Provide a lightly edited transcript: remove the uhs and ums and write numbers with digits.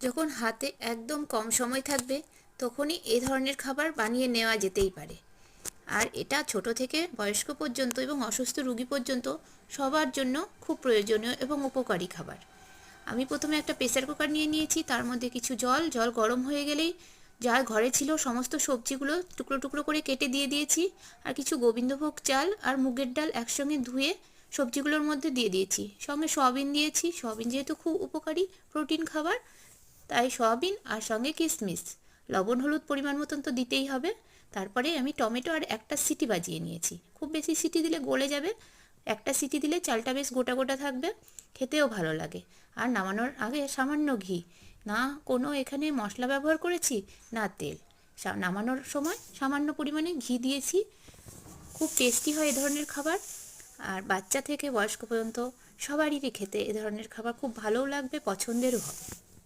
যখন হাতে একদম কম সময় থাকবে তখনই এই ধরনের খাবার বানিয়ে নেওয়া যেতেই পারে। আর এটা ছোট থেকে বয়স্ক পর্যন্ত এবং অসুস্থ রোগী পর্যন্ত সবার জন্য খুব প্রয়োজনীয় এবং উপকারী খাবার। আমি প্রথমে একটা প্রেসার কুকার নিয়ে নিয়েছি, তার মধ্যে কিছু জল গরম হয়ে গেলেই যা ঘরে ছিল সমস্ত সবজিগুলো টুকরো টুকরো করে কেটে দিয়ে দিয়েছি, আর কিছু গোবিন্দভোগ চাল আর মুগের ডাল একসঙ্গে ধুয়ে সবজিগুলোর মধ্যে দিয়ে দিয়েছি, সঙ্গে সয়াবিন দিয়েছি। সয়াবিন যেহেতু খুব উপকারী প্রোটিন খাবার, তাই সয়াবিন আর সঙ্গে কিশমিশ, লবণ হলুদ পরিমাণ মতন তো দিতেই হবে। তারপরে আমি টমেটো আর একটা সিটি বাজিয়ে নিয়েছি, খুব বেশি সিটি দিলে গলে যাবে, একটা সিটি দিলে চালটা বেশ গোটা গোটা থাকবে, খেতেও ভালো লাগে। আর নামানোর আগে সামান্য ঘি, না কোনো এখানে মশলা ব্যবহার করেছি না তেল, নামানোর সময় সামান্য পরিমাণে ঘি দিয়েছি। খুব টেস্টি হয় এ ধরনের খাবার, আর বাচ্চা থেকে বয়স্ক পর্যন্ত সবারই খেতে এ ধরনের খাবার খুব ভালোও লাগবে, পছন্দেরও হবে।